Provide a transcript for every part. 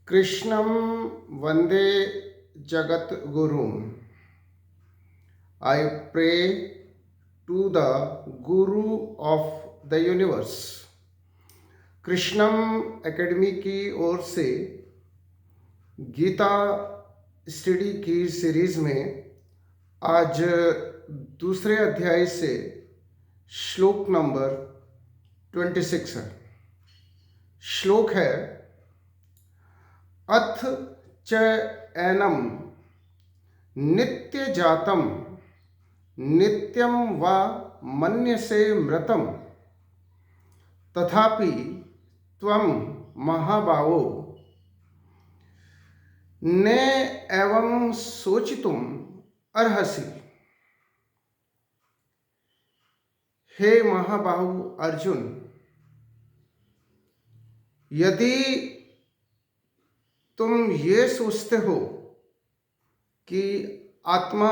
कृष्णं वंदे जगत गुरुम। I pray to the Guru of the Universe। Krishnam academy की ओर से गीता स्टडी की सीरीज में आज दूसरे अध्याय से श्लोक नंबर 26 है। श्लोक है अथ च एनम नित्य जातम नित्यम वा मन्यसे मृतम तथापि त्वं महाबाहो ने एवं सोचितुम अर्हसि। हे महाबाहु अर्जुन, यदि तुम ये सोचते हो कि आत्मा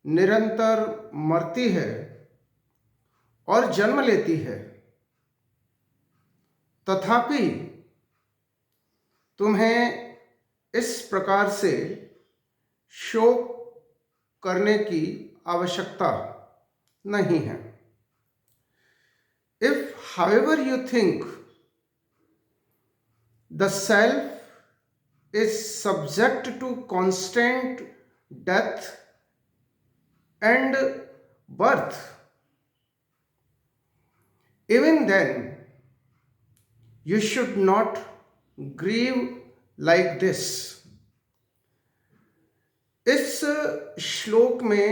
निरंतर मरती है और जन्म लेती है, तथापि तुम्हें इस प्रकार से शोक करने की आवश्यकता नहीं है। If however you think the self is subject to constant death and birth, even then you should not grieve like this। इस श्लोक में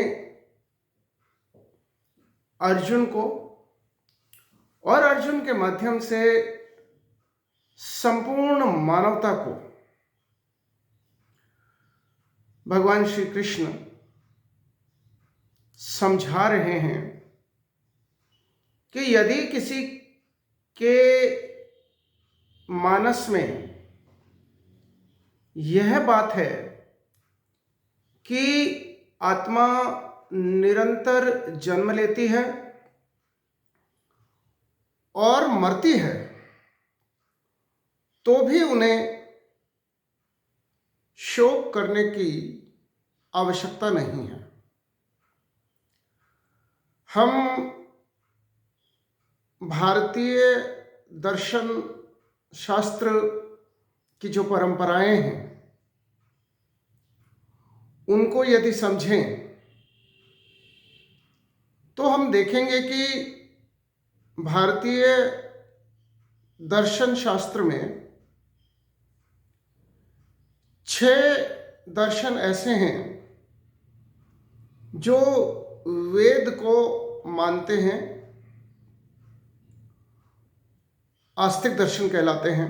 अर्जुन को और अर्जुन के माध्यम से संपूर्ण मानवता को भगवान श्री कृष्ण समझा रहे हैं कि यदि किसी के मानस में यह बात है कि आत्मा निरंतर जन्म लेती है और मरती है, तो भी उन्हें शोक करने की आवश्यकता नहीं है। हम भारतीय दर्शन शास्त्र की जो परंपराएं हैं उनको यदि समझें तो हम देखेंगे कि भारतीय दर्शन शास्त्र में 6 दर्शन ऐसे हैं जो वेद को मानते हैं, आस्तिक दर्शन कहलाते हैं।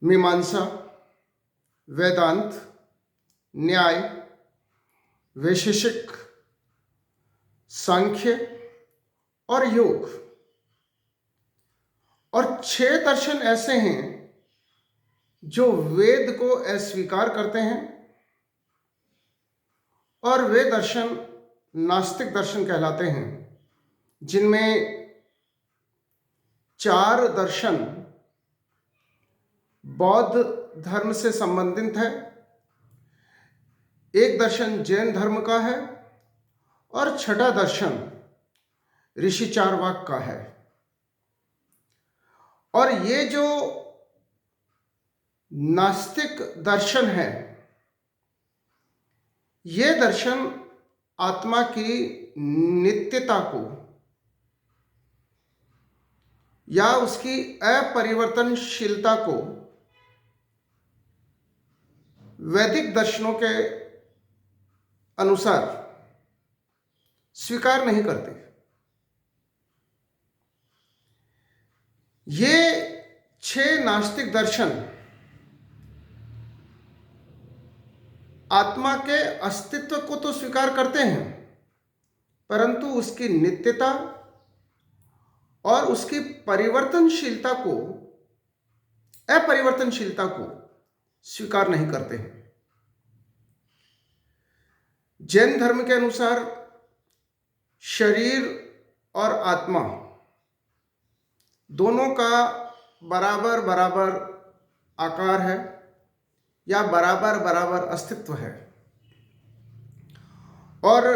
मीमांसा, वेदांत, न्याय, वैशेषिक, सांख्य और योग। और 6 दर्शन ऐसे हैं जो वेद को अस्वीकार करते हैं, और वे दर्शन नास्तिक दर्शन कहलाते हैं, जिनमें 4 दर्शन बौद्ध धर्म से संबंधित है, एक दर्शन जैन धर्म का है और 6ठा दर्शन ऋषि चारवाक का है। और ये जो नास्तिक दर्शन है, ये दर्शन आत्मा की नित्यता को या उसकी अपरिवर्तनशीलता को वैदिक दर्शनों के अनुसार स्वीकार नहीं करते। ये 6 नास्तिक दर्शन आत्मा के अस्तित्व को तो स्वीकार करते हैं, परंतु उसकी नित्यता और उसकी अपरिवर्तनशीलता को स्वीकार नहीं करते हैं। जैन धर्म के अनुसार शरीर और आत्मा दोनों का बराबर बराबर आकार है या बराबर बराबर अस्तित्व है, और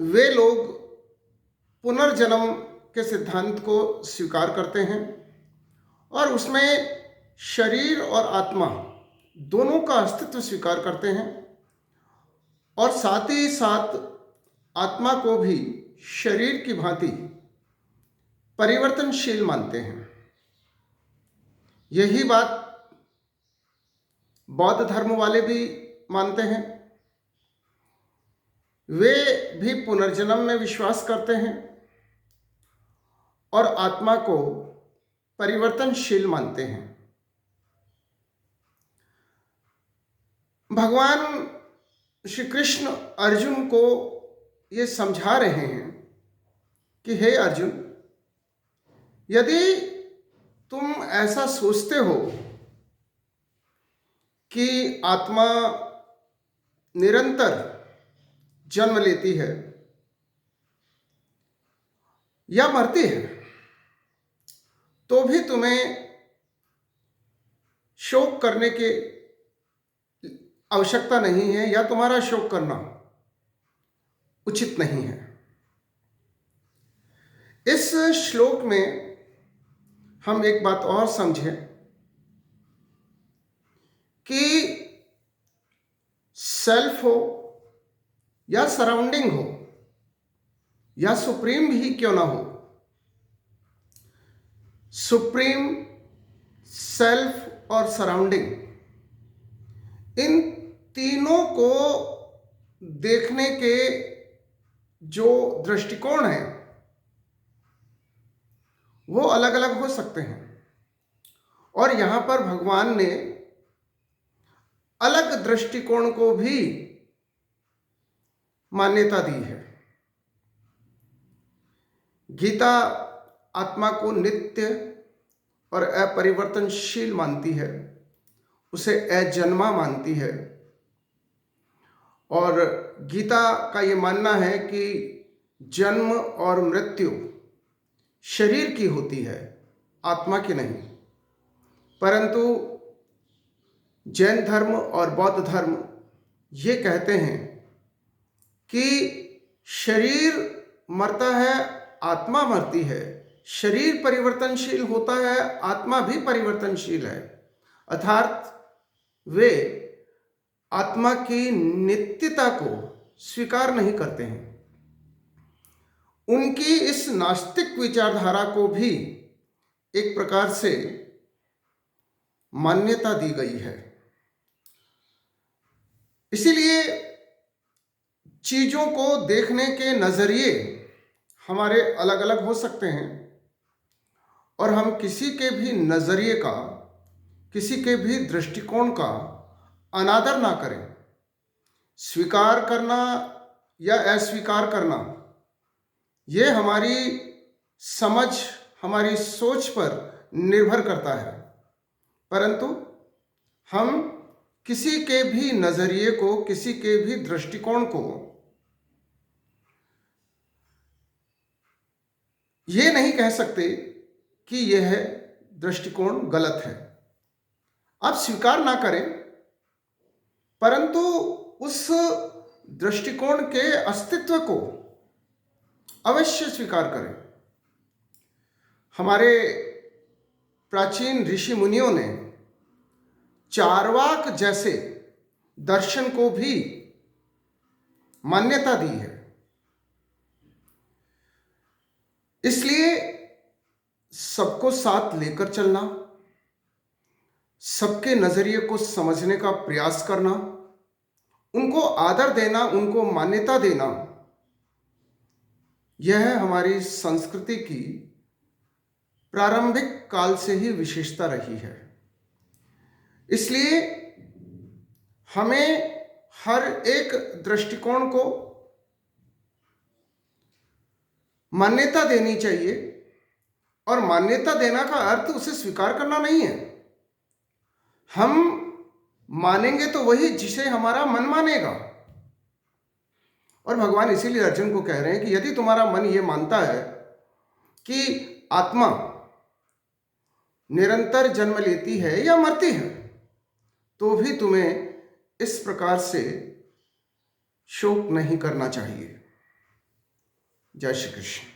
वे लोग पुनर्जन्म के सिद्धांत को स्वीकार करते हैं और उसमें शरीर और आत्मा दोनों का अस्तित्व स्वीकार करते हैं, और साथ ही साथ आत्मा को भी शरीर की भांति परिवर्तनशील मानते हैं। यही बात बौद्ध धर्म वाले भी मानते हैं। वे भी पुनर्जन्म में विश्वास करते हैं और आत्मा को परिवर्तनशील मानते हैं। भगवान श्री कृष्ण अर्जुन को ये समझा रहे हैं कि हे अर्जुन, यदि तुम ऐसा सोचते हो कि आत्मा निरंतर जन्म लेती है या मरती है, तो भी तुम्हें शोक करने की आवश्यकता नहीं है या तुम्हारा शोक करना उचित नहीं है। इस श्लोक में हम एक बात और समझें कि सेल्फ हो या सराउंडिंग हो या सुप्रीम भी क्यों ना हो, सुप्रीम, सेल्फ और सराउंडिंग, इन तीनों को देखने के जो दृष्टिकोण हैं वो अलग अलग हो सकते हैं, और यहां पर भगवान ने अलग दृष्टिकोण को भी मान्यता दी है। गीता आत्मा को नित्य और अपरिवर्तनशील मानती है, उसे अजन्मा मानती है, और गीता का ये मानना है कि जन्म और मृत्यु शरीर की होती है, आत्मा की नहीं। परंतु जैन धर्म और बौद्ध धर्म ये कहते हैं कि शरीर मरता है, आत्मा मरती है, शरीर परिवर्तनशील होता है, आत्मा भी परिवर्तनशील है, अर्थात वे आत्मा की नित्यता को स्वीकार नहीं करते हैं। उनकी इस नास्तिक विचारधारा को भी एक प्रकार से मान्यता दी गई है। इसीलिए चीजों को देखने के नजरिए हमारे अलग अलग हो सकते हैं, और हम किसी के भी नजरिए का, किसी के भी दृष्टिकोण का अनादर ना करें। स्वीकार करना या अस्वीकार करना ये हमारी समझ, हमारी सोच पर निर्भर करता है, परंतु हम किसी के भी नजरिए को, किसी के भी दृष्टिकोण को ये नहीं कह सकते कि यह दृष्टिकोण गलत है। आप स्वीकार ना करें, परंतु उस दृष्टिकोण के अस्तित्व को अवश्य स्वीकार करें। हमारे प्राचीन ऋषि मुनियों ने चार्वाक जैसे दर्शन को भी मान्यता दी है। इसलिए सबको साथ लेकर चलना, सबके नजरिए को समझने का प्रयास करना, उनको आदर देना, उनको मान्यता देना, यह हमारी संस्कृति की प्रारंभिक काल से ही विशेषता रही है। इसलिए हमें हर एक दृष्टिकोण को मान्यता देनी चाहिए, और मान्यता देना का अर्थ उसे स्वीकार करना नहीं है। हम मानेंगे तो वही जिसे हमारा मन मानेगा, और भगवान इसीलिए अर्जुन को कह रहे हैं कि यदि तुम्हारा मन ये मानता है कि आत्मा निरंतर जन्म लेती है या मरती है, तो भी तुम्हें इस प्रकार से शोक नहीं करना चाहिए। जय श्री कृष्ण।